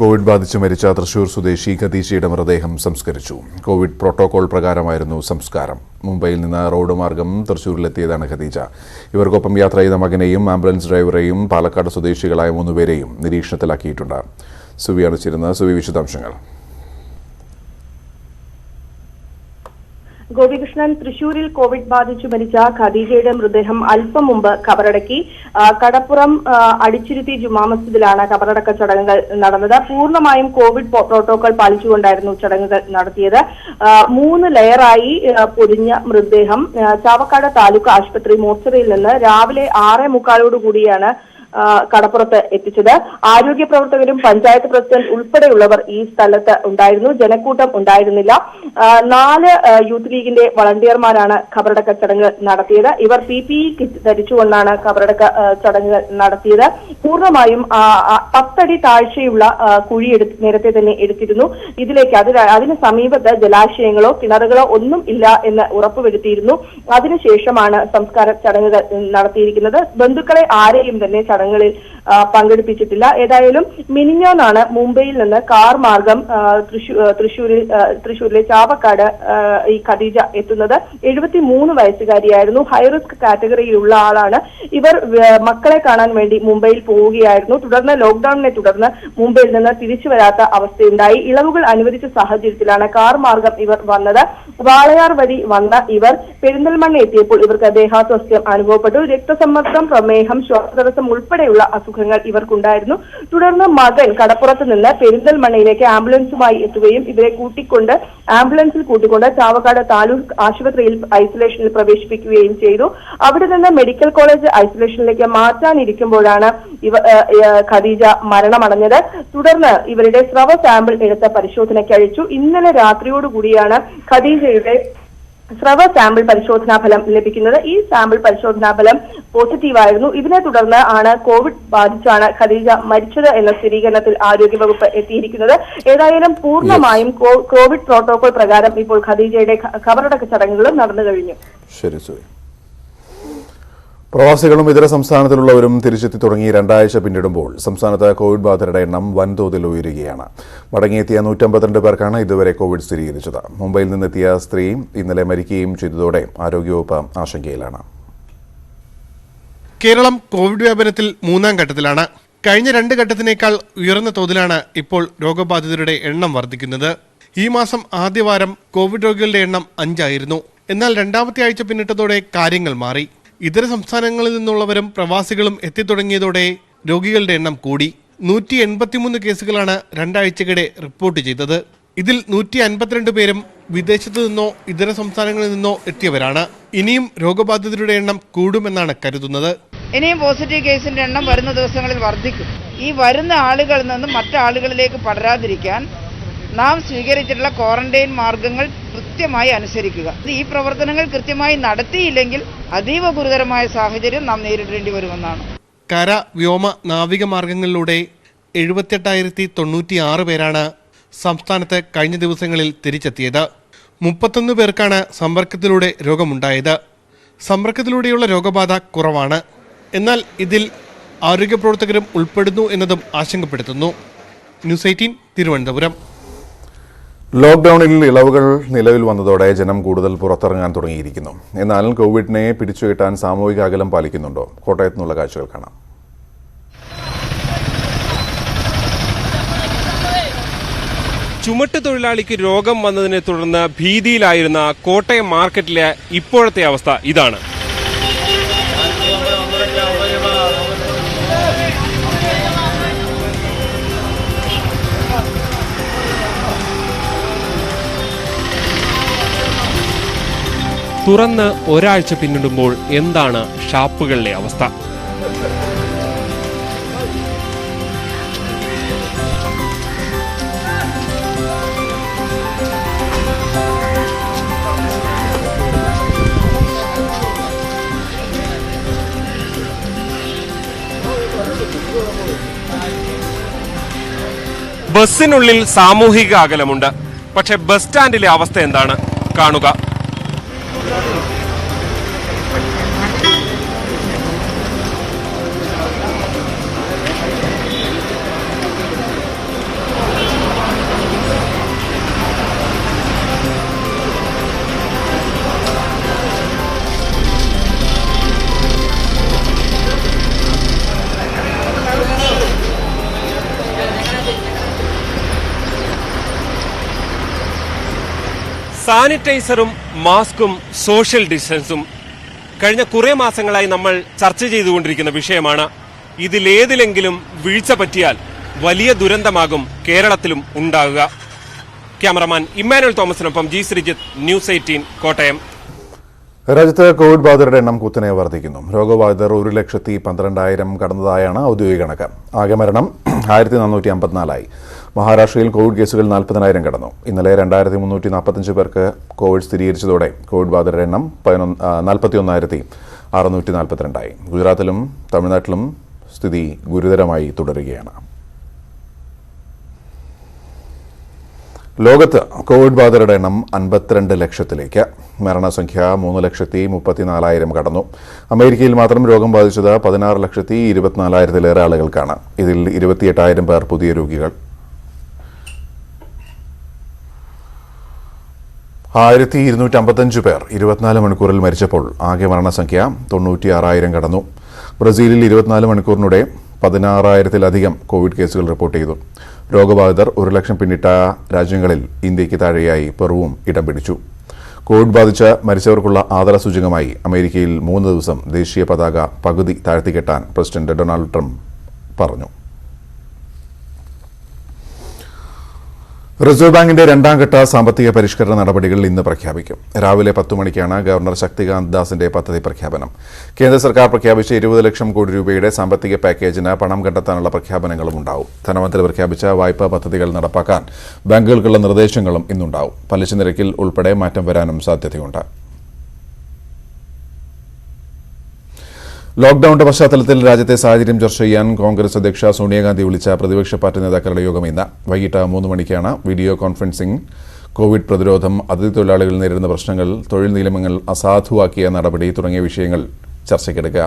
Covid ബാധിച്ച് മരിച്ച തൃശൂർ സ്വദേശി ഖദീജയുടെ മൃതദേഹം സംസ്കരിച്ചു. കോവിഡ് പ്രോട്ടോകോൾ പ്രകാരമായിരുന്നു സംസ്കാരം. മുംബൈയിൽ നിന്ന് റോഡ് മാർഗം തൃശൂരിലെത്തിയതാണ് ഖദീജ. ഇവർക്കൊപ്പം യാത്ര ചെയ്ത മകനെയും ആംബുലൻസ് ഡ്രൈവറെയും പാലക്കാട് സ്വദേശികളായ 3 പേരെയും നിരീക്ഷണത്തിലാക്കിയിട്ടുണ്ട്. സുവിയാണ് ചേരുന്നത്. സുവി, വിശദാംശങ്ങൾ. ഗോപികൃഷ്ണൻ, തൃശൂരിൽ കോവിഡ് ബാധിച്ചു മരിച്ച ഖദീജയുടെ മൃതദേഹം അല്പം മുമ്പ് കബറടക്കി. കടപ്പുറം അടിച്ചിരുത്തി ജുമാ മസ്ജിദിലാണ് കബറടക്ക ചടങ്ങുകൾ നടന്നത്. പൂർണ്ണമായും കോവിഡ് പ്രോട്ടോകോൾ പാലിച്ചുകൊണ്ടായിരുന്നു ചടങ്ങുകൾ നടത്തിയത്. 3 ലെയറായി പൊതിഞ്ഞ മൃതദേഹം ചാവക്കാട് താലൂക്ക് ആശുപത്രി മോർച്ചറിയിൽ നിന്ന് രാവിലെ 6:45 കടപ്പുറത്ത് എത്തിച്ചത്. ആരോഗ്യ പ്രവർത്തകരും പഞ്ചായത്ത് പ്രസിഡന്റ് ഉൾപ്പെടെയുള്ളവർ ഈ സ്ഥലത്ത് ഉണ്ടായിരുന്നു. ജനക്കൂട്ടം ഉണ്ടായിരുന്നില്ല. 4 യൂത്ത് ലീഗിന്റെ വളണ്ടിയർമാരാണ് ഖബറടക്ക ചടങ്ങ് നടത്തിയത്. ഇവർ PPE കിറ്റ് ധരിച്ചുകൊണ്ടാണ് ഖബറടക്ക ചടങ്ങുകൾ നടത്തിയത്. പൂർണ്ണമായും 10 അടി താഴ്ചയുള്ള കുഴി നേരത്തെ തന്നെ എടുത്തിരുന്നു. ഇതിലേക്ക് അതിന് സമീപത്ത് ജലാശയങ്ങളോ കിണറുകളോ ഒന്നും ഇല്ല എന്ന് ഉറപ്പുവരുത്തിയിരുന്നു. അതിനുശേഷമാണ് സംസ്കാര ചടങ്ങുകൾ നടത്തിയിരിക്കുന്നത്. ബന്ധുക്കളെ ആരെയും തന്നെ ചടങ്ങുകളിൽ പങ്കെടുപ്പിച്ചിട്ടില്ല. ഏതായാലും മിനിഞ്ഞാന്നാണ് മുംബൈയിൽ നിന്ന് കാർ മാർഗം തൃശൂരിലെ ചാവക്കാട് ഈ ഖദീജ എത്തുന്നത്. 73 വയസ്സുകാരിയായിരുന്നു. ഹൈറിസ്ക് കാറ്റഗറിയിലുള്ള ആളാണ്. ഇവർ മക്കളെ കാണാൻ വേണ്ടി മുംബൈയിൽ പോവുകയായിരുന്നു. തുടർന്ന് ലോക്ഡൌണിനെ തുടർന്ന് മുംബൈയിൽ നിന്ന് തിരിച്ചു വരാത്ത അവസ്ഥയുണ്ടായി. ഇളവുകൾ അനുവദിച്ച സാഹചര്യത്തിലാണ് കാർ മാർഗം ഇവർ വന്നത്. വാളയാർ വഴി വന്ന ഇവർ പെരിന്തൽമണ്ണ എത്തിയപ്പോൾ ഇവർക്ക് ദേഹാസ്വാസ്ഥ്യം അനുഭവപ്പെട്ടു. രക്തസമ്മർദ്ദം, പ്രമേഹം, ശ്വാസതടസ്സം ഉൾപ്പെടെയുള്ള അസുഖങ്ങൾ ഇവർക്കുണ്ടായിരുന്നു. തുടർന്ന് മകൻ കടപ്പുറത്ത് നിന്ന് പെരിന്തൽമണ്ണയിലേക്ക് ആംബുലൻസുമായി എത്തുകയും ഇവരെ ആംബുലൻസിൽ കൂട്ടിക്കൊണ്ട് ചാവക്കാട് താലൂക്ക് ആശുപത്രിയിൽ ഐസൊലേഷനിൽ പ്രവേശിപ്പിക്കുകയും ചെയ്തു. അവിടെ നിന്ന് മെഡിക്കൽ കോളേജ് ഐസൊലേഷനിലേക്ക് മാറ്റാനിരിക്കുമ്പോഴാണ് ഖദീജ മരണമടഞ്ഞത്. തുടർന്ന് ഇവരുടെ സ്രവ സാമ്പിൾ എടുത്ത പരിശോധനയ്ക്ക് അയച്ചു. ഇന്നലെ രാത്രിയോടുകൂടിയാണ് ഖദീജയുടെ സ്രവ സാമ്പിൾ പരിശോധനാ ഫലം ലഭിക്കുന്നത്. ഈ സാമ്പിൾ പരിശോധനാ ഫലം പോസിറ്റീവായിരുന്നു. ഇതിനെ തുടർന്ന് ആണ് കോവിഡ് ബാധിച്ചാണ് ഖദീജ മരിച്ചത് എന്ന സ്ഥിരീകരണത്തിൽ ആരോഗ്യവകുപ്പ് എത്തിയിരിക്കുന്നത്. ഏതായാലും പൂർണ്ണമായും കോവിഡ് പ്രോട്ടോകോൾ പ്രകാരം ഇപ്പോൾ ഖദീജയുടെ ഖബറടക്ക ചടങ്ങുകളും നടന്നു കഴിഞ്ഞു. ശരി. പ്രവാസികളും ഇതര സംസ്ഥാനത്തിലുള്ളവരും തിരിച്ചെത്തി തുടങ്ങി 2 ആഴ്ച പിന്നിടുമ്പോൾ സംസ്ഥാനത്ത് കോവിഡ് ബാധിതരുടെ എണ്ണം വൻതോതിൽ ഉയരുകയാണ്. മടങ്ങിയെത്തിയ 152 പേർക്കാണ് ഇതുവരെ കോവിഡ് സ്ഥിരീകരിച്ചത്. മുംബൈയിൽ നിന്നെത്തിയ സ്ത്രീ ഇന്നലെ മരിക്കുകയും ചെയ്തതോടെ ആരോഗ്യവകുപ്പ് ആശങ്കയിലാണ്. കേരളം കോവിഡ് വ്യാപനത്തിൽ 3ാം ഘട്ടത്തിലാണ്. കഴിഞ്ഞ 2 ഘട്ടത്തിനേക്കാൾ ഉയർന്ന തോതിലാണ് ഇപ്പോൾ രോഗബാധിതരുടെ എണ്ണം വർദ്ധിക്കുന്നത്. ഈ മാസം ആദ്യവാരം കോവിഡ് രോഗികളുടെ എണ്ണം 5 ആയിരുന്നു. എന്നാൽ 2ാമത്തെ ആഴ്ച പിന്നിട്ടതോടെ കാര്യങ്ങൾ മാറി. ഇതര സംസ്ഥാനങ്ങളിൽ നിന്നുള്ളവരും പ്രവാസികളും എത്തിത്തുടങ്ങിയതോടെ രോഗികളുടെ എണ്ണം കൂടി. 183 കേസുകളാണ് 2 ആഴ്ചക്കിടെ റിപ്പോർട്ട് ചെയ്തത്. ഇതിൽ 152 പേരും വിദേശത്തു നിന്നോ ഇതര സംസ്ഥാനങ്ങളിൽ നിന്നോ എത്തിയവരാണ്. ഇനിയും രോഗബാധിതരുടെ എണ്ണം കൂടുമെന്നാണ് കരുതുന്നത്. ഇനിയും പോസിറ്റീവ് കേസിന്റെ എണ്ണം വരുന്ന ദിവസങ്ങളിൽ വർദ്ധിക്കും. ഈ വരുന്ന ആളുകളിൽ നിന്നും മറ്റാളുകളിലേക്ക് പടരാതിരിക്കാൻ നാം സ്വീകരിച്ചിട്ടുള്ള ക്വാറന്റൈൻ മാർഗങ്ങൾ കൃത്യമായി അനുസരിക്കുക. ഈ പ്രവർത്തനങ്ങൾ കൃത്യമായി നടത്തിയില്ലെങ്കിൽ അതീവ ഗുരുതരമായ സാഹചര്യം നാം നേരിടേണ്ടി വരുമെന്നാണ്. കര, വ്യോമ, നാവിക മാർഗങ്ങളിലൂടെ 78,096 പേരാണ് സംസ്ഥാനത്ത് കഴിഞ്ഞ ദിവസങ്ങളിൽ തിരിച്ചെത്തിയത്. 31 പേർക്കാണ് സമ്പർക്കത്തിലൂടെ രോഗമുണ്ടായത്. സമ്പർക്കത്തിലൂടെയുള്ള രോഗബാധ കുറവാണ്. എന്നാൽ ഇതിൽ ആരോഗ്യ പ്രവർത്തകരും ഉൾപ്പെടുന്നു എന്നതും ആശങ്കപ്പെടുത്തുന്നു. ന്യൂസ് 18 തിരുവനന്തപുരം. ലോക്ഡൌണിൽ ഇളവുകൾ നിലവിൽ വന്നതോടെ ജനം കൂടുതൽ പുറത്തിറങ്ങാൻ തുടങ്ങിയിരിക്കുന്നു. എന്നാൽ കോവിഡിനെ പിടിച്ചുകെട്ടാൻ സാമൂഹിക അകലം പാലിക്കുന്നുണ്ടോ? കോട്ടയത്ത് നിന്നുള്ള കാഴ്ചകൾ കാണാം. ചുമട്ട് തൊഴിലാളിക്ക് രോഗം വന്നതിനെ തുടർന്ന് ഭീതിയിലായിരുന്ന കോട്ടയം മാർക്കറ്റിലെ ഇപ്പോഴത്തെ അവസ്ഥ ഇതാണ്. തുറന്ന് ഒരാഴ്ച പിന്നിടുമ്പോൾ എന്താണ് ഷാപ്പുകളിലെ അവസ്ഥ? ബസ്സിനുള്ളിൽ സാമൂഹിക അകലമുണ്ട്. പക്ഷെ ബസ് സ്റ്റാൻഡിലെ അവസ്ഥ എന്താണ്? കാണുക. സാനിറ്റൈസറും മാസ്കും സോഷ്യൽ ഡിസ്റ്റൻസും കഴിഞ്ഞ കുറേ മാസങ്ങളായി നമ്മൾ ചർച്ച ചെയ്തുകൊണ്ടിരിക്കുന്ന വിഷയമാണ്. ഇതിലേതിലെങ്കിലും വീഴ്ച പറ്റിയാൽ വലിയ ദുരന്തമാകും കേരളത്തിലും ഉണ്ടാകുക. ക്യാമറമാൻ ഇമ്മാനുവൽ തോമസിനൊപ്പം ജി ശ്രീജിത്ത്, ന്യൂസ് 18 കോട്ടയം. രാജ്യത്ത് കോവിഡ് ബാധിതരുടെ എണ്ണം കുത്തനെ വർദ്ധിക്കുന്നു. രോഗബാധിതർ 1,12,000 കടന്നതായാണ് ഔദ്യോഗിക കണക്ക്. ആകെ മരണം 1454 മഹാരാഷ്ട്രയിൽ കോവിഡ് കേസുകൾ 40,000 കടന്നു. ഇന്നലെ 2345 പേർക്ക് കോവിഡ് സ്ഥിരീകരിച്ചതോടെ കോവിഡ് ബാധിതരുടെ എണ്ണം 41,642. ഗുജറാത്തിലും തമിഴ്നാട്ടിലും സ്ഥിതി ഗുരുതരമായി തുടരുകയാണ്. ലോകത്ത് കോവിഡ് ബാധിതരുടെ എണ്ണം 52 ലക്ഷത്തിലേക്ക്. മരണസംഖ്യ 3,34,000 കടന്നു. അമേരിക്കയിൽ മാത്രം രോഗം ബാധിച്ചത് 16,24,000-ലേറെ ആളുകൾക്കാണ്. ഇതിൽ 28,000 പേർ പുതിയ രോഗികൾ. 1,255 പേർ 24 മണിക്കൂറിൽ മരിച്ചപ്പോൾ ആകെ മരണസംഖ്യ 96,000 കടന്നു. ബ്രസീലിൽ 24 മണിക്കൂറിനിടെ 16,000-ലധികം കോവിഡ് കേസുകൾ റിപ്പോർട്ട് ചെയ്തു. രോഗബാധിതർ 1 ലക്ഷം പിന്നിട്ട രാജ്യങ്ങളിൽ ഇന്ത്യയ്ക്ക് താഴെയായി പെറുവും ഇടം പിടിച്ചു. കോവിഡ് ബാധിച്ച് മരിച്ചവർക്കുള്ള ആദരസൂചകമായി അമേരിക്കയിൽ 3 ദിവസം ദേശീയ പതാക പകുതി താഴ്ത്തിക്കെട്ടാൻ പ്രസിഡന്റ് ഡൊണാൾഡ് ട്രംപ് പറഞ്ഞു. റിസർവ് ബാങ്കിന്റെ 2ാം ഘട്ട സാമ്പത്തിക പരിഷ്കരണ നടപടികൾ ഇന്ന് പ്രഖ്യാപിക്കും. രാവിലെ 10 മണിക്കാണ് ഗവർണർ ശക്തികാന്ത് ദാസിന്റെ പദ്ധതി പ്രഖ്യാപനം. കേന്ദ്ര സർക്കാർ പ്രഖ്യാപിച്ച 20 ലക്ഷം കോടി രൂപയുടെ സാമ്പത്തിക പാക്കേജിന് പണം കണ്ടെത്താനുള്ള പ്രഖ്യാപനങ്ങളും ഉണ്ടാവും. ധനമന്ത്രി പ്രഖ്യാപിച്ച വായ്പാ പദ്ധതികൾ നടപ്പാക്കാൻ ബാങ്കുകൾക്കുള്ള നിർദ്ദേശങ്ങളും ഇന്നുണ്ടാവും. പലിശ നിരക്കിൽ ഉൾപ്പെടെ മാറ്റം വരാനും സാധ്യതയുണ്ട്. ലോക്ഡൌണിന്റെ പശ്ചാത്തലത്തിൽ രാജ്യത്തെ സാഹചര്യം ചർച്ച ചെയ്യാൻ കോൺഗ്രസ് അധ്യക്ഷ സോണിയാഗാന്ധി വിളിച്ച പ്രതിപക്ഷ പാർട്ടി നേതാക്കളുടെ യോഗം ഇന്ന് വൈകിട്ട് 3 മണിക്കാണ്. വീഡിയോ കോൺഫറൻസിംഗ്, കോവിഡ് പ്രതിരോധം, അതിഥി തൊഴിലാളികൾ നേരിടുന്ന പ്രശ്നങ്ങൾ, തൊഴിൽ നിയമങ്ങൾ അസാധുവാക്കിയ നടപടി തുടങ്ങിയ വിഷയങ്ങൾ ചർച്ചയ്ക്കെടുക്കുക.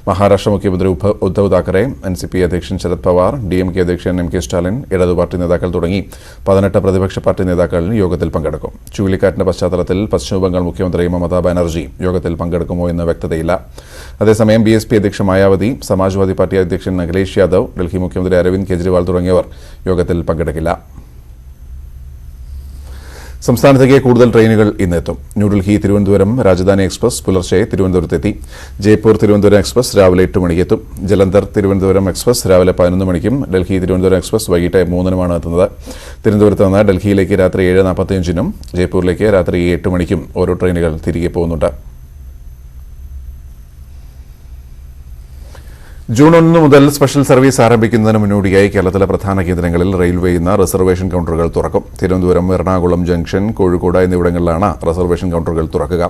മഹാരാഷ്ട്ര മുഖ്യമന്ത്രി ഉദ്ധവ് താക്കറെ, NCP അധ്യക്ഷൻ ശരത് പവാർ, DMK അധ്യക്ഷൻ MK സ്റ്റാലിൻ, ഇടതു പാർട്ടി നേതാക്കൾ തുടങ്ങി 18 പ്രതിപക്ഷ പാർട്ടി നേതാക്കൾ യോഗത്തിൽ പങ്കെടുക്കും. ചുഴലിക്കാറ്റിന്റെ പശ്ചാത്തലത്തിൽ പശ്ചിമബംഗാൾ മുഖ്യമന്ത്രി മമതാ ബാനർജി യോഗത്തിൽ പങ്കെടുക്കുമോ എന്ന് വ്യക്തതയില്ല. അതേസമയം BSP അധ്യക്ഷ മായാവതി, സമാജ്വാദി പാർട്ടി അധ്യക്ഷൻ അഖിലേഷ് യാദവ്, ഡൽഹി മുഖ്യമന്ത്രി അരവിന്ദ് കെജ്രിവാൾ തുടങ്ങിയവർ യോഗത്തിൽ പങ്കെടുക്കില്ല. സംസ്ഥാനത്തേക്ക് കൂടുതൽ ട്രെയിനുകൾ ഇന്നെത്തും. ന്യൂഡൽഹി തിരുവനന്തപുരം രാജധാനി എക്സ്പ്രസ് പുലർച്ചെ തിരുവനന്തപുരത്തെത്തി. ജയ്പൂർ തിരുവനന്തപുരം എക്സ്പ്രസ് രാവിലെ 8 മണിക്കെത്തും. ജലന്ധർ തിരുവനന്തപുരം എക്സ്പ്രസ് രാവിലെ 11 മണിക്കും ഡൽഹി തിരുവനന്തപുരം എക്സ്പ്രസ് വൈകിട്ട് 3-നുമാണ് എത്തുന്നത്. തിരുവനന്തപുരത്ത് നിന്ന് ഡൽഹിയിലേക്ക് രാത്രി 7:45-നും ജയ്പൂരിലേക്ക് രാത്രി 8 മണിക്കും ഓരോ ട്രെയിനുകൾ തിരികെ പോകുന്നുണ്ട്. ജൂൺ 1 മുതൽ സ്പെഷ്യൽ സർവീസ് ആരംഭിക്കുന്നതിന് മുന്നോടിയായി കേരളത്തിലെ പ്രധാന കേന്ദ്രങ്ങളിൽ റെയിൽവേ ഇന്ന് റിസർവേഷൻ കൌണ്ടറുകൾ തുറക്കും. തിരുവനന്തപുരം, എറണാകുളം ജംഗ്ഷൻ, കോഴിക്കോട് എന്നിവിടങ്ങളിലാണ് റിസർവേഷൻ കൌണ്ടറുകൾ തുറക്കുക.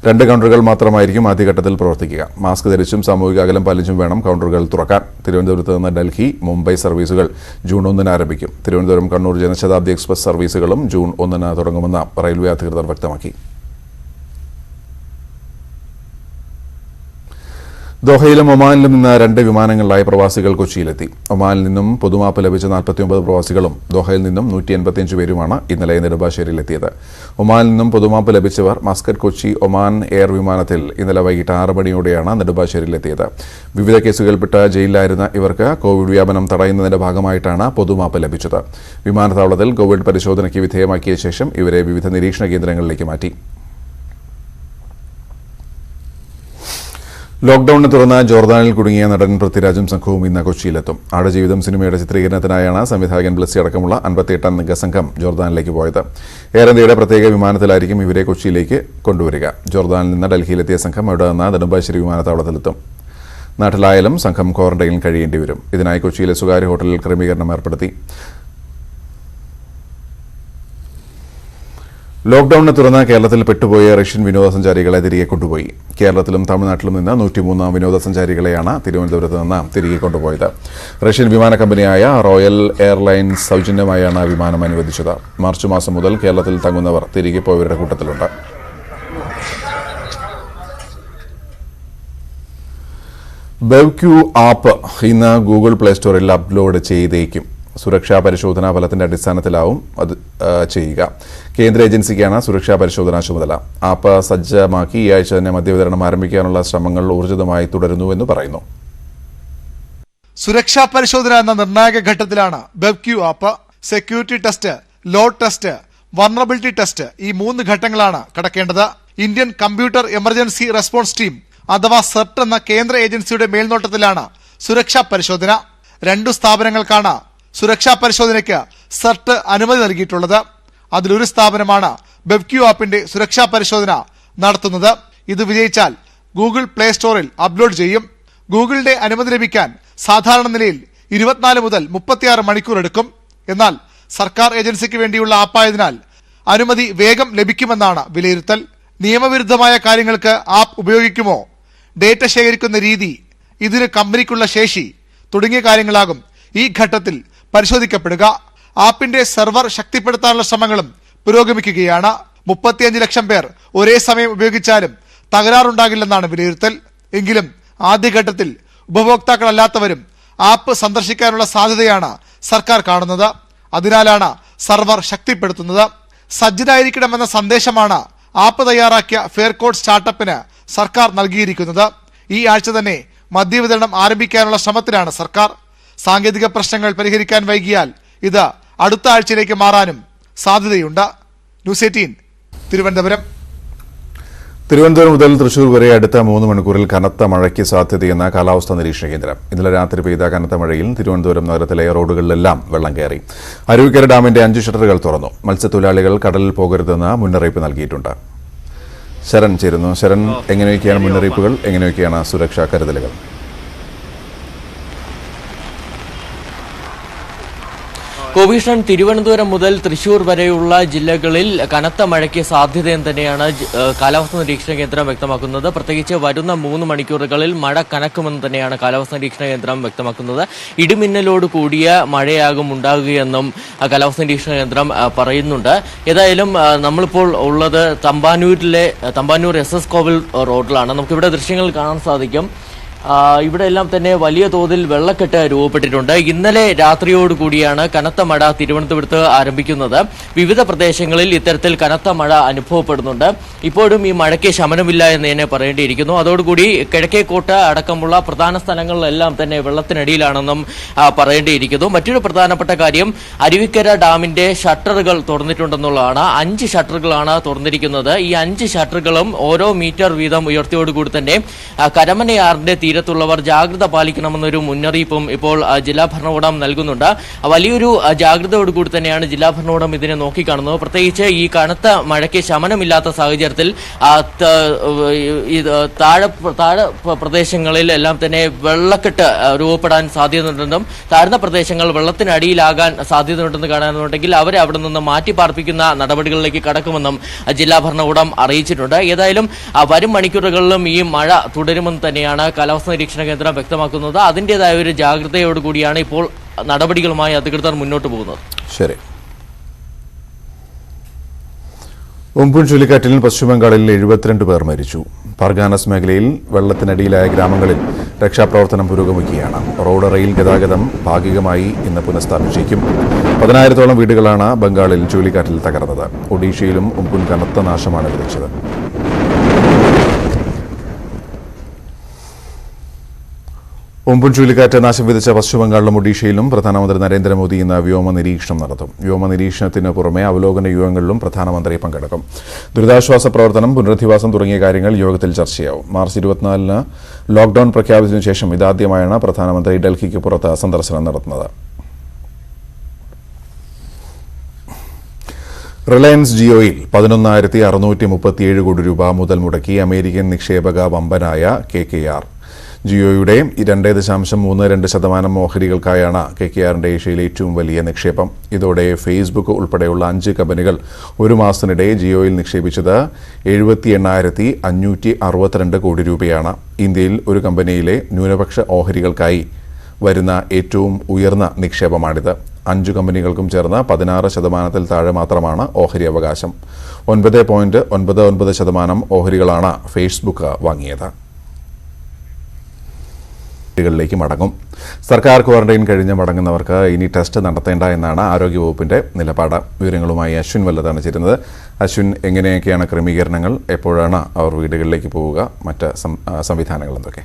2 കൌണ്ടറുകൾ മാത്രമായിരിക്കും ആദ്യഘട്ടത്തിൽ പ്രവർത്തിക്കുക. മാസ്ക് ധരിച്ചും സാമൂഹിക അകലം പാലിച്ചും വേണം കൌണ്ടറുകൾ തുറക്കാൻ. തിരുവനന്തപുരത്ത് നിന്ന് ഡൽഹി, മുംബൈ സർവീസുകൾ ജൂൺ 1-ന് ആരംഭിക്കും. തിരുവനന്തപുരം കണ്ണൂർ ജനശതാബ്ദി എക്സ്പ്രസ് സർവീസുകളും ജൂൺ 1-ന് തുടങ്ങുമെന്ന് റെയിൽവേ അധികൃതർ വ്യക്തമാക്കി. ദോഹയിലും ഒമാനിലും നിന്ന് 2 വിമാനങ്ങളിലായി പ്രവാസികൾ കൊച്ചിയിലെത്തി. ഒമാനിൽ നിന്നും പൊതുമാപ്പ് ലഭിച്ച 49 പ്രവാസികളും ദോഹയിൽ നിന്നും 185 പേരുമാണ് ഇന്നലെ നെടുമ്പാശ്ശേരിയിലെത്തിയത്. ഒമാനിൽ നിന്നും പൊതുമാപ്പ് ലഭിച്ചവർ മസ്കറ്റ് കൊച്ചി ഒമാൻ എയർ വിമാനത്തിൽ ഇന്നലെ വൈകിട്ട് 6 മണിയോടെയാണ് നെടുമ്പാശ്ശേരിയിലെത്തിയത്. വിവിധ കേസുകൾപ്പെട്ട ജയിലിലായിരുന്ന ഇവർക്ക് കോവിഡ് വ്യാപനം തടയുന്നതിന്റെ ഭാഗമായിട്ടാണ് പൊതുമാപ്പ് ലഭിച്ചത്. വിമാനത്താവളത്തിൽ കോവിഡ് പരിശോധനയ്ക്ക് വിധേയമാക്കിയ ശേഷം ഇവരെ വിവിധ നിരീക്ഷണ കേന്ദ്രങ്ങളിലേക്ക് മാറ്റി. ലോക്ഡൌണിനെ തുടർന്ന് ജോർദാനിൽ കുടുങ്ങിയ നടൻ പൃഥ്വിരാജും സംഘവും ഇന്ന് കൊച്ചിയിലെത്തും. ആടുജീവിതം സിനിമയുടെ ചിത്രീകരണത്തിനായാണ് സംവിധായകൻ ബ്ലസ്സി അടക്കമുള്ള 58-അംഗ സംഘം ജോർദാനിലേക്ക് പോയത്. എയർ ഇന്ത്യയുടെ പ്രത്യേക വിമാനത്തിലായിരിക്കും ഇവരെ കൊച്ചിയിലേക്ക് കൊണ്ടുവരിക. ജോർദാനിൽ നിന്ന് ഡൽഹിയിലെത്തിയ സംഘം അവിടെ നിന്ന് നെടുമ്പാശ്ശേരി വിമാനത്താവളത്തിലെത്തും. നാട്ടിലായാലും സംഘം ക്വാറന്റൈനിൽ കഴിയേണ്ടി വരും. ഇതിനായി കൊച്ചിയിലെ സ്വകാര്യ ഹോട്ടലിൽ ക്രമീകരണം ഏർപ്പെടുത്തി. ലോക്ഡൌണിനെ തുടർന്ന് കേരളത്തിൽ പെട്ടുപോയ റഷ്യൻ വിനോദസഞ്ചാരികളെ തിരികെ കൊണ്ടുപോയി. കേരളത്തിലും തമിഴ്നാട്ടിലും നിന്ന് 103 വിനോദസഞ്ചാരികളെയാണ് തിരുവനന്തപുരത്ത് നിന്ന് തിരികെ കൊണ്ടുപോയത്. റഷ്യൻ വിമാന കമ്പനിയായ റോയൽ എയർലൈൻസ് സൗജന്യമായാണ് വിമാനം അനുവദിച്ചത്. മാർച്ച് മാസം മുതൽ കേരളത്തിൽ തങ്ങുന്നവർ തിരികെ പോയവരുടെ കൂട്ടത്തിലുണ്ട്. ബെവ്ക്യൂ ആപ്പ് ഇന്ന് ഗൂഗിൾ പ്ലേ സ്റ്റോറിൽ അപ്ലോഡ് ചെയ്തേക്കും. സുരക്ഷാ പരിശോധനാ ഫലത്തിന്റെ അടിസ്ഥാനത്തിലാവും അത് ചെയ്യുക. കേന്ദ്ര ഏജൻസിക്കാണ് സുരക്ഷാ പരിശോധനാ ചുമതല. ആപ്പ് സജ്ജമാക്കി ഈ ആഴ്ച തന്നെ മദ്യവിതരണം ആരംഭിക്കാനുള്ള ശ്രമങ്ങൾ ഊർജിതമായി തുടരുന്നുവെന്ന് പറയുന്നു. സുരക്ഷാ പരിശോധന എന്ന നിർണായക ഘട്ടത്തിലാണ് BevQ app. Security test, load test, vulnerability test ഈ 3 ഘട്ടങ്ങളാണ് കടക്കേണ്ടത്. Indian computer emergency response team അഥവാ സെർട്ട് എന്ന കേന്ദ്ര ഏജൻസിയുടെ മേൽനോട്ടത്തിലാണ് സുരക്ഷാ പരിശോധന. 2 സ്ഥാപനങ്ങൾക്കാണ് സുരക്ഷാ പരിശോധനയ്ക്ക് സെർട്ട് അനുമതി നൽകിയിട്ടുള്ളത്. അതിലൊരു സ്ഥാപനമാണ് ബെവ്ക്യൂ ആപ്പിന്റെ സുരക്ഷാ പരിശോധന നടത്തുന്നത്. ഇത് വിജയിച്ചാൽ ഗൂഗിൾ പ്ലേ സ്റ്റോറിൽ അപ്ലോഡ് ചെയ്യും. ഗൂഗിളിന്റെ അനുമതി ലഭിക്കാൻ സാധാരണ നിലയിൽ 24 മുതൽ 36 മണിക്കൂർ എടുക്കും. എന്നാൽ സർക്കാർ ഏജൻസിക്ക് വേണ്ടിയുള്ള ആപ്പായതിനാൽ അനുമതി വേഗം ലഭിക്കുമെന്നാണ് വിലയിരുത്തൽ. നിയമവിരുദ്ധമായ കാര്യങ്ങൾക്ക് ആപ്പ് ഉപയോഗിക്കുമോ, ഡേറ്റ ശേഖരിക്കുന്ന രീതി, ഇതിന് കമ്പനിക്കുള്ള ശേഷി തുടങ്ങിയ കാര്യങ്ങളാകും ഈ ഘട്ടത്തിൽ പരിശോധിക്കപ്പെടുക. ആപ്പിന്റെ സെർവർ ശക്തിപ്പെടുത്താനുള്ള ശ്രമങ്ങളും പുരോഗമിക്കുകയാണ്. 35 ലക്ഷം പേർ ഒരേ സമയം ഉപയോഗിച്ചാലും തകരാറുണ്ടാകില്ലെന്നാണ് വിലയിരുത്തൽ. എങ്കിലും ആദ്യഘട്ടത്തിൽ ഉപഭോക്താക്കളല്ലാത്തവരും ആപ്പ് സന്ദർശിക്കാനുള്ള സാധ്യതയാണ് സർക്കാർ കാണുന്നത്. അതിനാലാണ് സെർവർ ശക്തിപ്പെടുത്തുന്നത്. സജ്ജരായിരിക്കണമെന്ന സന്ദേശമാണ് ആപ്പ് തയ്യാറാക്കിയ ഫെയർകോഡ് സ്റ്റാർട്ടപ്പിന് സർക്കാർ നൽകിയിരിക്കുന്നത്. ഈ ആഴ്ച തന്നെ മദ്യവിതരണം ആരംഭിക്കാനുള്ള ശ്രമത്തിലാണ് സർക്കാർ. സാങ്കേതിക പ്രശ്നങ്ങൾ പരിഹരിക്കാൻ വൈകിയാൽ ഇത് അടുത്ത ആഴ്ചയിലേക്ക് മാറാനും സാധ്യതയുണ്ട്. ന്യൂസ് 18 തിരുവനന്തപുരം. തിരുവനന്തപുരം മുതൽ തൃശൂർ വരെ അടുത്ത 3 മണിക്കൂറിൽ കനത്ത മഴയ്ക്ക് സാധ്യതയെന്ന കാലാവസ്ഥാ നിരീക്ഷണ കേന്ദ്രം. ഇന്നലെ രാത്രി പെയ്ത കനത്ത മഴയിൽ തിരുവനന്തപുരം നഗരത്തിലെ റോഡുകളിലെല്ലാം വെള്ളം കയറി. അരുവിക്കര ഡാമിന്റെ 5 ഷട്ടറുകൾ തുറന്നു. മത്സ്യത്തൊഴിലാളികൾ കടലിൽ പോകരുതെന്ന് മുന്നറിയിപ്പ് നൽകിയിട്ടുണ്ട്. ശരൺ ചേരുന്നു. ശരൺ, എങ്ങനെയൊക്കെയാണ് മുന്നറിയിപ്പുകൾ, എങ്ങനെയൊക്കെയാണ് സുരക്ഷാ കരുതലുകൾ? കോവിഷൻ തിരുവനന്തപുരം മുതൽ തൃശൂർ വരെയുള്ള ജില്ലകളിൽ കനത്ത മഴയ്ക്ക് സാധ്യതയെന്ന് തന്നെയാണ് കാലാവസ്ഥാ നിരീക്ഷണ കേന്ദ്രം വ്യക്തമാക്കുന്നത്. പ്രത്യേകിച്ച് വരുന്ന 3 മണിക്കൂറുകളിൽ മഴ കനക്കുമെന്ന് തന്നെയാണ് കാലാവസ്ഥാ നിരീക്ഷണ കേന്ദ്രം വ്യക്തമാക്കുന്നത്. ഇടിമിന്നലോട് കൂടിയ മഴയാകും ഉണ്ടാകുകയെന്നും കാലാവസ്ഥാ നിരീക്ഷണ കേന്ദ്രം പറയുന്നുണ്ട്. ഏതായാലും നമ്മളിപ്പോൾ ഉള്ളത് തമ്പാനൂർ SS കോവിൽ റോഡിലാണ്. നമുക്കിവിടെ ദൃശ്യങ്ങൾ കാണാൻ സാധിക്കും. ഇവിടെ എല്ലാം തന്നെ വലിയ തോതിൽ വെള്ളക്കെട്ട് രൂപപ്പെട്ടിട്ടുണ്ട്. ഇന്നലെ രാത്രിയോടുകൂടിയാണ് കനത്ത മഴ തിരുവനന്തപുരത്ത് ആരംഭിക്കുന്നത്. വിവിധ പ്രദേശങ്ങളിൽ ഇത്തരത്തിൽ കനത്ത മഴ അനുഭവപ്പെടുന്നുണ്ട്. ഇപ്പോഴും ഈ മഴയ്ക്ക് ശമനമില്ല എന്ന് തന്നെ പറയേണ്ടിയിരിക്കുന്നു. അതോടുകൂടി കിഴക്കേക്കോട്ട അടക്കമുള്ള പ്രധാന സ്ഥലങ്ങളിലെല്ലാം തന്നെ വെള്ളത്തിനടിയിലാണെന്നും പറയേണ്ടിയിരിക്കുന്നു. മറ്റൊരു പ്രധാനപ്പെട്ട കാര്യം അരുവിക്കര ഡാമിന്റെ ഷട്ടറുകൾ തുറന്നിട്ടുണ്ടെന്നുള്ളതാണ്. 5 ഷട്ടറുകളാണ് തുറന്നിരിക്കുന്നത്. ഈ 5 ഷട്ടറുകളും ഓരോ മീറ്റർ വീതം ഉയർത്തിയോടുകൂടി തന്നെ കരമനയാറിന്റെ തീരത്തുള്ളവർ ജാഗ്രത പാലിക്കണമെന്നൊരു മുന്നറിയിപ്പും ഇപ്പോൾ ജില്ലാ ഭരണകൂടം നൽകുന്നുണ്ട്. വലിയൊരു ജാഗ്രതയോടുകൂടി തന്നെയാണ് ജില്ലാ ഭരണകൂടം ഇതിനെ നോക്കിക്കാണുന്നത്. പ്രത്യേകിച്ച് ഈ കനത്ത മഴയ്ക്ക് ശമനമില്ലാത്ത സാഹചര്യത്തിൽ താഴെ പ്രദേശങ്ങളിൽ എല്ലാം തന്നെ വെള്ളക്കെട്ട് രൂപപ്പെടാൻ സാധ്യതയുണ്ടെന്നും താഴ്ന്ന പ്രദേശങ്ങൾ വെള്ളത്തിനടിയിലാകാൻ സാധ്യതയുണ്ടെന്ന് കാണാനുണ്ടെങ്കിൽ അവരെ അവിടെ നിന്ന് മാറ്റി പാർപ്പിക്കുന്ന നടപടികളിലേക്ക് കടക്കുമെന്നും ജില്ലാ ഭരണകൂടം അറിയിച്ചിട്ടുണ്ട്. ഏതായാലും വരും മണിക്കൂറുകളിലും ഈ മഴ തുടരുമെന്ന് തന്നെയാണ് കാലാവസ്ഥാ നിരീക്ഷണ കേന്ദ്രം വ്യക്തമാക്കുന്നത്. അതിൻ്റെതായ ഒരു ജാഗ്രതയോടുകൂടിയാണ് ഇപ്പോൾ നടപടികളുമായി അധികൃതർ മുന്നോട്ട് പോകുന്നത്. ശരി. ഉംപുൻ ചുഴലിക്കാറ്റിൽ പശ്ചിമബംഗാളിൽ 72 പേർ മരിച്ചു. പർഗാനസ് മേഖലയിൽ വെള്ളത്തിനടിയിലായ ഗ്രാമങ്ങളിൽ രക്ഷാപ്രവർത്തനം പുരോഗമിക്കുകയാണ്. റോഡ്, റെയിൽ ഗതാഗതം ഭാഗികമായി ഇന്ന് പുനഃസ്ഥാപിച്ചേക്കും. 10,000-ഓളം വീടുകളാണ് ബംഗാളിൽ ചുഴലിക്കാറ്റിൽ തകർന്നത്. ഒഡീഷയിലും ഉംപുൻ കനത്ത നാശമാണ് വിതച്ചത്. ഉംപുൻ ചുഴലിക്കാറ്റ് നാശം വിതച്ച പശ്ചിമബംഗാളിലും ഒഡീഷയിലും പ്രധാനമന്ത്രി നരേന്ദ്രമോദി ഇന്ന് വ്യോമ നിരീക്ഷണം നടത്തും. വ്യോമ നിരീക്ഷണത്തിന് പുറമെ അവലോകന യോഗങ്ങളിലും പ്രധാനമന്ത്രി പങ്കെടുക്കും. ദുരിതാശ്വാസ പ്രവർത്തനം, പുനരധിവാസം തുടങ്ങിയ കാര്യങ്ങൾ യോഗത്തിൽ ചർച്ചയാവും. മാർച്ച് 24-ന് ലോക്ഡൌൺ പ്രഖ്യാപിച്ചതിനു ശേഷം ഇതാദ്യമായാണ് പ്രധാനമന്ത്രി ഡൽഹിക്ക് പുറത്ത് സന്ദർശനം നടത്തുന്നത്. റിലയൻസ് ജിയോയിൽ 11,637 കോടി രൂപ മുതൽ മുടക്കി അമേരിക്കൻ നിക്ഷേപക വമ്പനായ KKR. ജിയോയുടെ 2.32% ഓഹരികൾക്കായാണ് KKRന്റെ ഏഷ്യയിലെ ഏറ്റവും വലിയ നിക്ഷേപം. ഇതോടെ ഫേസ്ബുക്ക് ഉൾപ്പെടെയുള്ള 5 കമ്പനികൾ ഒരു മാസത്തിനിടെ ജിയോയിൽ നിക്ഷേപിച്ചത് 78,562 കോടി രൂപയാണ്. ഇന്ത്യയിൽ ഒരു കമ്പനിയിലെ ന്യൂനപക്ഷ ഓഹരികൾക്കായി വരുന്ന ഏറ്റവും ഉയർന്ന നിക്ഷേപമാണിത്. 5 കമ്പനികൾക്കും ചേർന്ന് 16% താഴെ മാത്രമാണ് ഓഹരി അവകാശം. 9.99% ഓഹരികളാണ് ഫേസ്ബുക്ക് വാങ്ങിയത്. ിലേക്ക് മടങ്ങും. സർക്കാർ ക്വാറന്റൈൻ കഴിഞ്ഞ് മടങ്ങുന്നവർക്ക് ഇനി ടെസ്റ്റ് നടത്തേണ്ട എന്നാണ് ആരോഗ്യവകുപ്പിന്റെ നിലപാട്. വിവരങ്ങളുമായി അശ്വിൻ വല്ലതാണ് ചേരുന്നത്. അശ്വിൻ, എങ്ങനെയൊക്കെയാണ് ക്രമീകരണങ്ങൾ? എപ്പോഴാണ് അവർ വീടുകളിലേക്ക് പോവുക? മറ്റ് സംവിധാനങ്ങൾ എന്തൊക്കെ?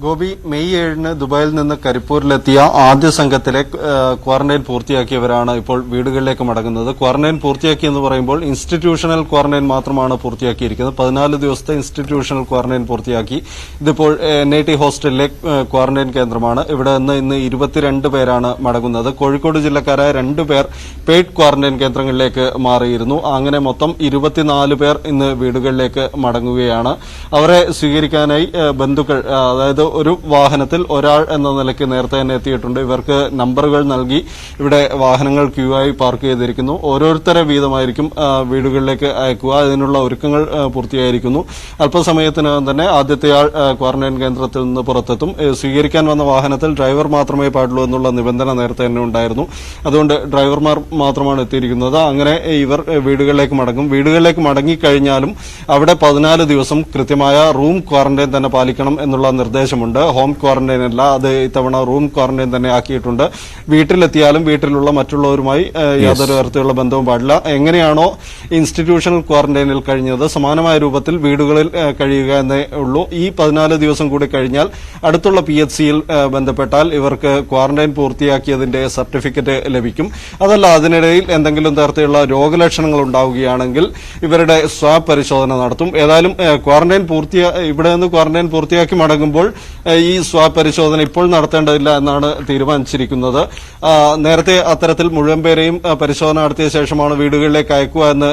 ഗോപി, മെയ് 7-ന് ദുബായിൽ നിന്ന് കരിപ്പൂരിലെത്തിയ ആദ്യ സംഘത്തിലെ ക്വാറന്റൈൻ പൂർത്തിയാക്കിയവരാണ് ഇപ്പോൾ വീടുകളിലേക്ക് മടങ്ങുന്നത്. ക്വാറന്റൈൻ പൂർത്തിയാക്കി എന്ന് പറയുമ്പോൾ ഇൻസ്റ്റിറ്റ്യൂഷണൽ ക്വാറന്റൈൻ മാത്രമാണ് പൂർത്തിയാക്കിയിരിക്കുന്നത്. 14 ദിവസത്തെ ഇൻസ്റ്റിറ്റ്യൂഷണൽ ക്വാറന്റൈൻ പൂർത്തിയാക്കി. ഇതിപ്പോൾ NIT ഹോസ്റ്റലിലെ ക്വാറന്റൈൻ കേന്ദ്രമാണ്. ഇവിടെ നിന്ന് ഇന്ന് 22 പേരാണ് മടങ്ങുന്നത്. കോഴിക്കോട് ജില്ലക്കാരായ 2 പേർ പെയ്ഡ് ക്വാറന്റൈൻ കേന്ദ്രങ്ങളിലേക്ക് മാറിയിരുന്നു. അങ്ങനെ മൊത്തം 24 പേർ ഇന്ന് വീടുകളിലേക്ക് മടങ്ങുകയാണ്. അവരെ സ്വീകരിക്കാനായി ബന്ധുക്കൾ, അതായത് ഒരു വാഹനത്തിൽ ഒരാൾ എന്ന നിലയ്ക്ക് നേരത്തെ തന്നെ എത്തിയിട്ടുണ്ട്. ഇവർക്ക് നമ്പറുകൾ നൽകി ഇവിടെ വാഹനങ്ങൾ ക്യൂ ആയി പാർക്ക് ചെയ്തിരിക്കുന്നു. ഓരോരുത്തരെ വീതമായിരിക്കും വീടുകളിലേക്ക് അയക്കുക. അതിനുള്ള ഒരുക്കങ്ങൾ പൂർത്തിയായിരിക്കുന്നു. അല്പസമയത്തിനകം തന്നെ ആദ്യത്തെയാൾ ക്വാറന്റൈൻ കേന്ദ്രത്തിൽ നിന്ന് പുറത്തെത്തും. സ്വീകരിക്കാൻ വന്ന വാഹനത്തിൽ ഡ്രൈവർ മാത്രമേ പാടുള്ളൂ എന്നുള്ള നിബന്ധന നേരത്തെ തന്നെ ഉണ്ടായിരുന്നു. അതുകൊണ്ട് ഡ്രൈവർമാർ മാത്രമാണ് എത്തിയിരിക്കുന്നത്. അങ്ങനെ ഇവർ വീടുകളിലേക്ക് മടങ്ങും. വീടുകളിലേക്ക് മടങ്ങിക്കഴിഞ്ഞാലും അവിടെ 14 ദിവസം കൃത്യമായ റൂം ക്വാറന്റൈൻ തന്നെ പാലിക്കണം എന്നുള്ള നിർദ്ദേശമുണ്ട്. ഹോം ക്വാറന്റൈൻ അല്ല, അത് ഇത്തവണ റൂം ക്വാറന്റൈൻ തന്നെ ആക്കിയിട്ടുണ്ട്. വീട്ടിലെത്തിയാലും വീട്ടിലുള്ള മറ്റുള്ളവരുമായി യാതൊരു തരത്തിലുള്ള ബന്ധവും പാടില്ല. എങ്ങനെയാണോ ഇൻസ്റ്റിറ്റ്യൂഷണൽ ക്വാറന്റൈനിൽ കഴിഞ്ഞത് സമാനമായ രൂപത്തിൽ വീടുകളിൽ കഴിയുക എന്നേ ഉള്ളൂ. ഈ 14 ദിവസം കൂടി കഴിഞ്ഞാൽ അടുത്തുള്ള PHCയിൽ ബന്ധപ്പെട്ടാൽ ഇവർക്ക് ക്വാറന്റൈൻ പൂർത്തിയാക്കിയതിന്റെ സർട്ടിഫിക്കറ്റ് ലഭിക്കും. അതല്ല, അതിനിടയിൽ എന്തെങ്കിലും തരത്തിലുള്ള രോഗലക്ഷണങ്ങൾ ഉണ്ടാവുകയാണെങ്കിൽ ഇവരുടെ സ്വാബ് പരിശോധന നടത്തും. ഏതായാലും ഇവിടെ നിന്ന് ക്വാറന്റൈൻ പൂർത്തിയാക്കി മടങ്ങുമ്പോൾ ഈ സ്വാബ് പരിശോധന ഇപ്പോൾ നടത്തേണ്ടതില്ല എന്നാണ് തീരുമാനിച്ചിരിക്കുന്നത്. നേരത്തെ അത്തരത്തിൽ മുഴുവൻ പേരെയും പരിശോധന നടത്തിയ ശേഷമാണ് വീടുകളിലേക്ക് അയക്കുക എന്ന്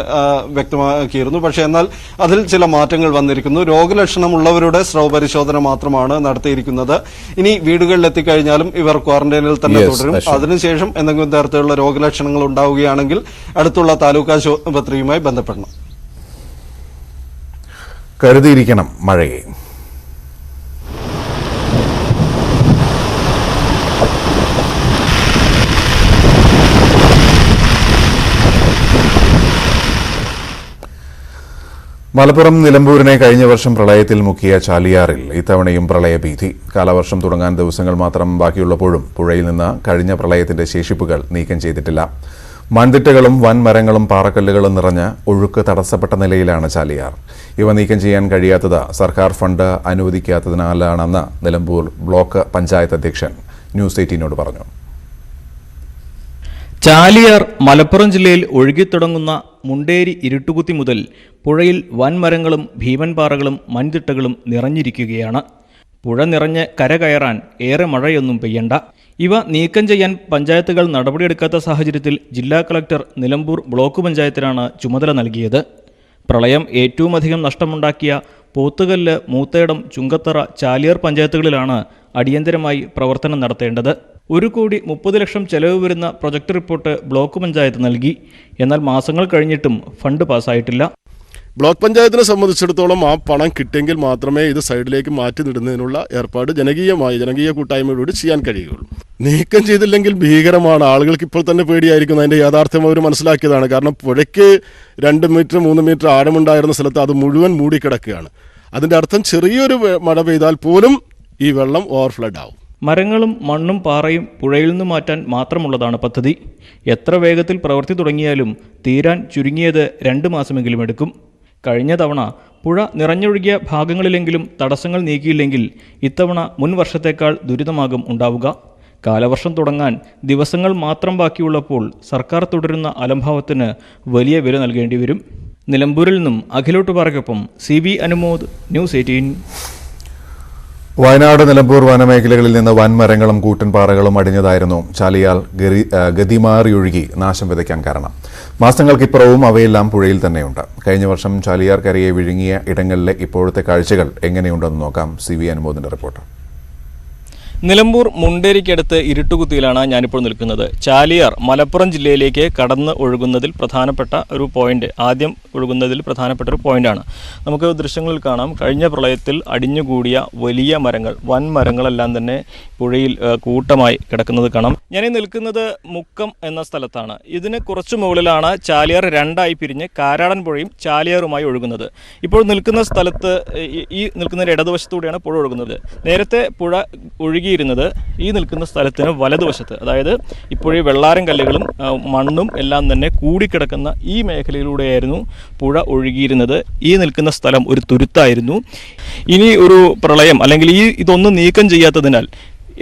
വ്യക്തമാക്കിയിരുന്നു. പക്ഷേ എന്നാൽ അതിൽ ചില മാറ്റങ്ങൾ വന്നിരിക്കുന്നു. രോഗലക്ഷണമുള്ളവരുടെ സ്രവ പരിശോധന മാത്രമാണ് നടത്തിയിരിക്കുന്നത്. ഇനി വീടുകളിൽ എത്തിക്കഴിഞ്ഞാലും ഇവർ ക്വാറന്റൈനിൽ തന്നെ തുടരും. അതിനുശേഷം എന്തെങ്കിലും തരത്തിലുള്ള രോഗലക്ഷണങ്ങൾ ഉണ്ടാവുകയാണെങ്കിൽ അടുത്തുള്ള താലൂക്ക് ആശുപത്രിയുമായി ബന്ധപ്പെടണം. കരുതിയിരിക്കണം മഴയെ. മലപ്പുറം നിലമ്പൂരിനെ കഴിഞ്ഞ വർഷം പ്രളയത്തിൽ മുക്കിയ ചാലിയാറിൽ ഇത്തവണയും പ്രളയഭീതി. കാലവർഷം തുടങ്ങാൻ ദിവസങ്ങൾ മാത്രം ബാക്കിയുള്ളപ്പോഴും പുഴയിൽ നിന്ന് കഴിഞ്ഞ പ്രളയത്തിന്റെ ശേഷിപ്പുകൾ നീക്കം ചെയ്തിട്ടില്ല. മൺതിട്ടകളും വൻമരങ്ങളും പാറക്കല്ലുകളും നിറഞ്ഞ ഒഴുക്ക് തടസ്സപ്പെട്ട നിലയിലാണ് ചാലിയാർ. ഇവ നീക്കം ചെയ്യാൻ കഴിയാത്തത് സർക്കാർ ഫണ്ട് അനുവദിക്കാത്തതിനാലാണെന്ന് നിലമ്പൂർ ബ്ലോക്ക് പഞ്ചായത്ത് അധ്യക്ഷൻ ന്യൂസ് 18നോട് പറഞ്ഞു. ചാലിയാർ മലപ്പുറം ജില്ലയിൽ ഒഴുകിത്തുടങ്ങുന്ന മുണ്ടേരി ഇരുട്ടുകുത്തി മുതൽ പുഴയിൽ വൻമരങ്ങളും ഭീമൻപാറകളും മൺതിട്ടകളും നിറഞ്ഞിരിക്കുകയാണ്. പുഴ നിറഞ്ഞ് കരകയറാൻ ഏറെ മഴയൊന്നും പെയ്യണ്ട. ഇവ നീക്കം ചെയ്യാൻ പഞ്ചായത്തുകൾ നടപടിയെടുക്കാത്ത സാഹചര്യത്തിൽ ജില്ലാ കളക്ടർ നിലമ്പൂർ ബ്ലോക്ക് പഞ്ചായത്തിനാണ് ചുമതല നൽകിയത്. പ്രളയം ഏറ്റവുമധികം നഷ്ടമുണ്ടാക്കിയ പോത്തുകല്ല്, മൂത്തേടം, ചുങ്കത്തറ, ചാലിയാർ പഞ്ചായത്തുകളിലാണ് അടിയന്തരമായി പ്രവർത്തനം നടത്തേണ്ടത്. 1,30 ലക്ഷം ചെലവ് വരുന്ന പ്രൊജക്ട് റിപ്പോർട്ട് ബ്ലോക്ക് പഞ്ചായത്ത് നൽകി. എന്നാൽ മാസങ്ങൾ കഴിഞ്ഞിട്ടും ഫണ്ട് പാസ്സായിട്ടില്ല. ബ്ലോക്ക് പഞ്ചായത്തിനെ സംബന്ധിച്ചിടത്തോളം ആ പണം കിട്ടിയെങ്കിൽ മാത്രമേ ഇത് സൈഡിലേക്ക് മാറ്റി നിടുന്നതിനുള്ള ഏർപ്പാട് ജനകീയ കൂട്ടായ്മയോട് ചെയ്യാൻ കഴിയുകയുള്ളൂ. നീക്കം ചെയ്തില്ലെങ്കിൽ ഭീകരമാണ്. ആളുകൾക്ക് ഇപ്പോൾ തന്നെ പേടിയായിരിക്കും. അതിൻ്റെ യാഥാർത്ഥ്യം അവർ മനസ്സിലാക്കിയതാണ്. കാരണം പുഴയ്ക്ക് 2 മീറ്റർ 3 മീറ്റർ ആഴമുണ്ടായിരുന്ന സ്ഥലത്ത് അത് മുഴുവൻ മൂടിക്കിടക്കുകയാണ്. അതിൻ്റെ അർത്ഥം ചെറിയൊരു മഴ പെയ്താൽ പോലും ഈ വെള്ളം ഓവർഫ്ലഡ് ആവും. മരങ്ങളും മണ്ണും പാറയും പുഴയിൽ നിന്ന് മാറ്റാൻ മാത്രമുള്ളതാണ് പദ്ധതി. എത്ര വേഗത്തിൽ പ്രവൃത്തി തുടങ്ങിയാലും തീരാൻ ചുരുങ്ങിയത് 2 മാസമെങ്കിലും എടുക്കും. കഴിഞ്ഞ തവണ പുഴ നിറഞ്ഞൊഴുകിയ ഭാഗങ്ങളിലെങ്കിലും തടസ്സങ്ങൾ നീക്കിയില്ലെങ്കിൽ ഇത്തവണ മുൻ വർഷത്തേക്കാൾ ദുരിതമാകും ഉണ്ടാവുക. കാലവർഷം തുടങ്ങാൻ ദിവസങ്ങൾ മാത്രം ബാക്കിയുള്ളപ്പോൾ സർക്കാർ തുടരുന്ന അലംഭാവത്തിന് വലിയ വില നൽകേണ്ടി വരും. നിലമ്പൂരിൽ നിന്നും അഖിലോട്ടുപാറയ്ക്കൊപ്പം CB അനുമോദ്, ന്യൂസ് 18. വയനാട് നിലമ്പൂർ വനമേഖലകളിൽ നിന്ന് വൻമരങ്ങളും കൂറ്റൻപാറകളും അടിഞ്ഞതായിരുന്നു ചാലിയാർ ഗതിമാറിയൊഴുകി നാശം വിതയ്ക്കാൻ കാരണം. മാസങ്ങൾക്കിപ്പുറവും അവയെല്ലാം പുഴയിൽ തന്നെയുണ്ട്. കഴിഞ്ഞ വർഷം ചാലിയാർ കരയെ വിഴുങ്ങിയ ഇടങ്ങളിലെ ഇപ്പോഴത്തെ കാഴ്ചകൾ എങ്ങനെയുണ്ടെന്ന് നോക്കാം. CB അനുമോദിന്റെ റിപ്പോർട്ട്. നിലമ്പൂർ മുണ്ടേരിക്കടുത്ത് ഇരുട്ടുകുത്തിയിലാണ് ഞാനിപ്പോൾ നിൽക്കുന്നത്. ചാലിയാർ മലപ്പുറം ജില്ലയിലേക്ക് കടന്ന് ഒഴുകുന്നതിൽ പ്രധാനപ്പെട്ട ഒരു പോയിന്റാണ്. നമുക്ക് ദൃശ്യങ്ങളിൽ കാണാം, കഴിഞ്ഞ പ്രളയത്തിൽ അടിഞ്ഞുകൂടിയ വലിയ മരങ്ങൾ, വൻമരങ്ങളെല്ലാം തന്നെ പുഴയിൽ കൂട്ടമായി കിടക്കുന്നത് കാണാം. ഞാനീ നിൽക്കുന്നത് മുക്കം എന്ന സ്ഥലത്താണ്. ഇതിന് കുറച്ചു മുകളിലാണ് ചാലിയാർ 2ആയി പിരിഞ്ഞ് കാരാടൻ പുഴയും ചാലിയാറുമായി ഒഴുകുന്നത്. ഇപ്പോൾ നിൽക്കുന്ന സ്ഥലത്ത് ഈ നിൽക്കുന്ന ഇടതുവശത്തൂടെയാണ് പുഴ ഒഴുകുന്നത്. നേരത്തെ പുഴ ഒഴുകി ഒഴുകിയിരുന്നത് ഈ നിൽക്കുന്ന സ്ഥലത്തിന് വലതുവശത്ത്, അതായത് ഇപ്പോഴീ വെള്ളാരം കല്ലുകളും മണ്ണും എല്ലാം തന്നെ കൂടിക്കിടക്കുന്ന ഈ മേഖലയിലൂടെയായിരുന്നു പുഴ ഒഴുകിയിരുന്നത്. ഈ നിൽക്കുന്ന സ്ഥലം ഒരു തുരുത്തായിരുന്നു. ഇനി ഒരു പ്രളയം അല്ലെങ്കിൽ ഇതൊന്നും നീക്കം ചെയ്യാത്തതിനാൽ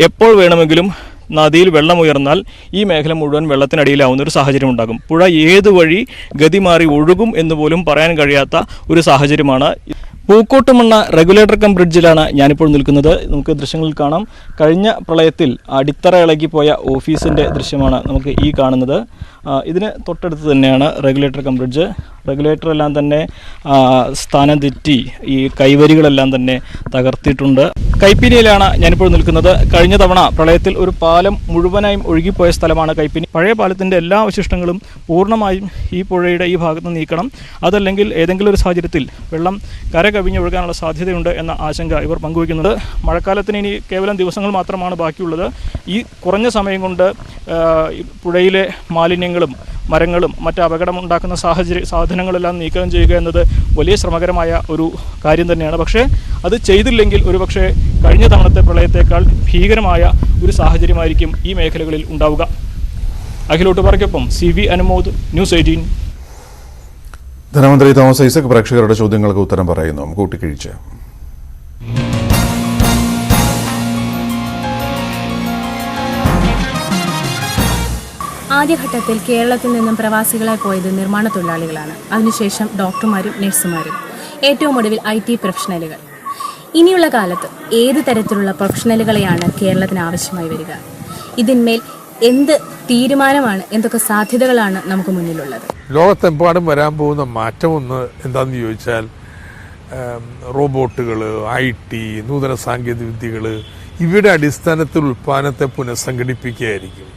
എപ്പോൾ വേണമെങ്കിലും നദിയിൽ വെള്ളമുയർന്നാൽ ഈ മേഖല മുഴുവൻ വെള്ളത്തിനടിയിലാവുന്ന ഒരു സാഹചര്യം ഉണ്ടാകും. പുഴ ഏത് വഴി ഗതി മാറി ഒഴുകും എന്ന് പോലും പറയാൻ കഴിയാത്ത ഒരു സാഹചര്യമാണ്. പൂക്കോട്ടുമണ്ണ റെഗുലേറ്റർ കം ബ്രിഡ്ജിലാണ് ഞാനിപ്പോൾ നിൽക്കുന്നത്. നമുക്ക് ദൃശ്യങ്ങളിൽ കാണാം, കഴിഞ്ഞ പ്രളയത്തിൽ അടിത്തറ ഇളകിപ്പോയ ഓഫീസിൻ്റെ ദൃശ്യമാണ് നമുക്ക് ഈ കാണുന്നത്. ഇതിന് തൊട്ടടുത്ത് തന്നെയാണ് റെഗുലേറ്റർ കം ബ്രിഡ്ജ്. റെഗുലേറ്ററെല്ലാം തന്നെ സ്ഥാനം തെറ്റി ഈ കൈവരികളെല്ലാം തന്നെ തകർത്തിട്ടുണ്ട്. കൈപ്പിനിയിലാണ് ഞാനിപ്പോൾ നിൽക്കുന്നത്. കഴിഞ്ഞ തവണ പ്രളയത്തിൽ ഒരു പാലം മുഴുവനായും ഒഴുകിപ്പോയ സ്ഥലമാണ് കൈപ്പിനി. പഴയ പാലത്തിൻ്റെ എല്ലാ അവശിഷ്ടങ്ങളും പൂർണ്ണമായും ഈ പുഴയുടെ ഈ ഭാഗത്ത് നീക്കണം. അതല്ലെങ്കിൽ ഏതെങ്കിലും ഒരു സാഹചര്യത്തിൽ വെള്ളം കര കവിഞ്ഞൊഴുകാനുള്ള സാധ്യതയുണ്ട് എന്ന ആശങ്ക ഇവർ പങ്കുവയ്ക്കുന്നുണ്ട്. മഴക്കാലത്തിന് ഇനി കേവലം ദിവസങ്ങൾ മാത്രമാണ് ബാക്കിയുള്ളത്. ഈ കുറഞ്ഞ സമയം കൊണ്ട് പുഴയിലെ മാലിന്യങ്ങളും മരങ്ങളും മറ്റ് അപകടമുണ്ടാക്കുന്ന സാധനങ്ങളെല്ലാം നീക്കം ചെയ്യുക എന്നത് വലിയ ശ്രമകരമായ ഒരു കാര്യം തന്നെയാണ്. പക്ഷേ അത് ചെയ്തില്ലെങ്കിൽ ഒരുപക്ഷെ കഴിഞ്ഞ തവണത്തെ പ്രളയത്തേക്കാൾ ഭീകരമായ ഒരു സാഹചര്യമായിരിക്കും ഈ മേഖലകളിൽ ഉണ്ടാവുക. അഖിലോട്ടുപാറയ്ക്കൊപ്പം CV അനുമോദ്, ന്യൂസ് 18. ധനമന്ത്രി തോമസ് ഐസക് പ്രേക്ഷകരുടെ ചോദ്യങ്ങൾക്ക് ഉത്തരം പറയുന്നു. കൂട്ടിക്കിഴിച്ച് ആദ്യഘട്ടത്തിൽ കേരളത്തിൽ നിന്നും പ്രവാസികളായി പോയത് നിർമ്മാണ തൊഴിലാളികളാണ്. അതിനുശേഷം ഡോക്ടർമാരും നഴ്സുമാരും, ഏറ്റവും ഒടുവിൽ IT പ്രൊഫഷണലുകൾ. ഇനിയുള്ള കാലത്ത് ഏത് തരത്തിലുള്ള പ്രൊഫഷണലുകളെയാണ് കേരളത്തിന് ആവശ്യമായി വരിക? ഇതിന്മേൽ എന്ത് തീരുമാനമാണ്, എന്തൊക്കെ സാധ്യതകളാണ് നമുക്ക് മുന്നിലുള്ളത്? ലോകത്തെമ്പാടും വരാൻ പോകുന്ന മാറ്റം ഒന്ന് എന്താണെന്ന് ചോദിച്ചാൽ റോബോട്ടുകൾ, IT, നൂതന സാങ്കേതിക വിദ്യകൾ, ഇവയുടെ അടിസ്ഥാനത്തിൽ ഉൽപ്പാദനത്തെ പുനഃസംഘടിപ്പിക്കുകയായിരിക്കും.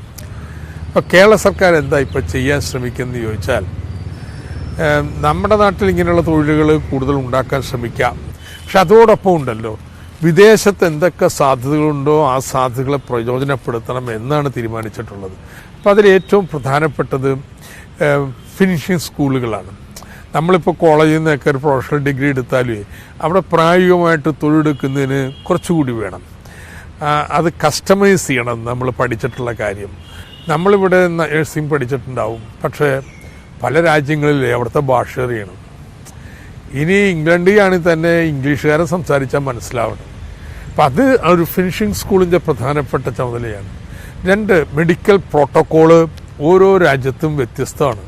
അപ്പോൾ കേരള സർക്കാർ എന്താ ഇപ്പോൾ ചെയ്യാൻ ശ്രമിക്കുന്നത് ചോദിച്ചാൽ, നമ്മുടെ നാട്ടിൽ ഇങ്ങനെയുള്ള തൊഴിലുകൾ കൂടുതൽ ഉണ്ടാക്കാൻ ശ്രമിക്കാം. പക്ഷെ അതോടൊപ്പം ഉണ്ടല്ലോ, വിദേശത്ത് എന്തൊക്കെ സാധ്യതകളുണ്ടോ ആ സാധ്യതകളെ പ്രയോജനപ്പെടുത്തണം എന്നാണ് തീരുമാനിച്ചിട്ടുള്ളത്. അപ്പോൾ അതിൽ ഏറ്റവും പ്രധാനപ്പെട്ടത് ഫിനിഷിംഗ് സ്കൂളുകളാണ്. നമ്മളിപ്പോൾ കോളേജിൽ നിന്നൊക്കെ ഒരു പ്രൊഫഷണൽ ഡിഗ്രി എടുത്താലും അവിടെ പ്രായോഗികമായിട്ട് തൊഴിലെടുക്കുന്നതിന് കുറച്ചുകൂടി വേണം. അത് കസ്റ്റമൈസ് ചെയ്യണം. നമ്മൾ പഠിച്ചിട്ടുള്ള കാര്യം, നമ്മളിവിടെ നഴ്സിംഗ് പഠിച്ചിട്ടുണ്ടാവും, പക്ഷേ പല രാജ്യങ്ങളിലെ അവിടുത്തെ ഭാഷ അറിയണം. ഇനി ഇംഗ്ലണ്ടിലാണെങ്കിൽ തന്നെ ഇംഗ്ലീഷുകാരെ സംസാരിച്ചാൽ മനസ്സിലാവണം. അപ്പം അത് ഒരു ഫിനിഷിംഗ് സ്കൂളിൻ്റെ പ്രധാനപ്പെട്ട ചുമതലയാണ്. 2, മെഡിക്കൽ പ്രോട്ടോക്കോള് ഓരോ രാജ്യത്തും വ്യത്യസ്തമാണ്.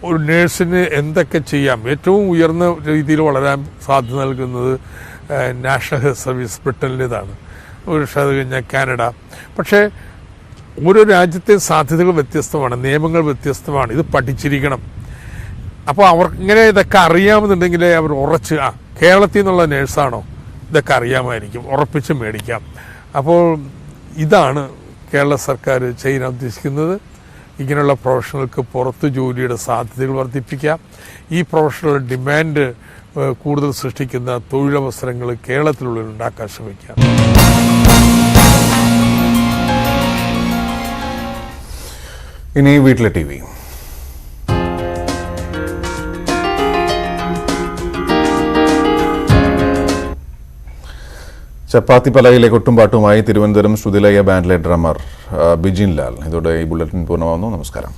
ഒരു നേഴ്സിന് എന്തൊക്കെ ചെയ്യാം, ഏറ്റവും ഉയർന്ന രീതിയിൽ വളരാൻ സാധ്യത നൽകുന്നത് നാഷണൽ ഹെൽത്ത് സർവീസ് ബ്രിട്ടനിലേതാണ്, ഒരു അത് കഴിഞ്ഞാൽ കാനഡ. പക്ഷേ ഓരോ രാജ്യത്തെയും സാധ്യതകൾ വ്യത്യസ്തമാണ്, നിയമങ്ങൾ വ്യത്യസ്തമാണ്. ഇത് പഠിച്ചിരിക്കണം. അപ്പോൾ ഇങ്ങനെ ഇതൊക്കെ അറിയാമെന്നുണ്ടെങ്കിൽ അവർ ഉറച്ച് കേരളത്തിൽ നിന്നുള്ള നേഴ്സാണോ ഇതൊക്കെ അറിയാമായിരിക്കും, ഉറപ്പിച്ച് മേടിക്കാം. അപ്പോൾ ഇതാണ് കേരള സർക്കാർ ചെയ്യാൻ ഉദ്ദേശിക്കുന്നത്. ഇങ്ങനെയുള്ള പ്രൊഫഷണലുകൾക്ക് പുറത്ത് ജോലിയുടെ സാധ്യതകൾ വർദ്ധിപ്പിക്കാം. ഈ പ്രൊഫഷണൽ ഡിമാൻഡ് കൂടുതൽ സൃഷ്ടിക്കുന്ന തൊഴിലവസരങ്ങൾ കേരളത്തിലുള്ളിൽ ഉണ്ടാക്കാൻ ശ്രമിക്കാം. ഇനി വീട്ടിലെ TV. ചപ്പാത്തിപ്പലയിലെ കൊട്ടുംപാട്ടുമായി തിരുവനന്തപുരം ശ്രുതിലയ ബാൻഡിലെ ഡ്രമ്മർ ബിജിൻ ലാൽ. ഇതോടെ ഈ ബുള്ളറ്റിൻ പൂർണ്ണമാകുന്നു. നമസ്കാരം.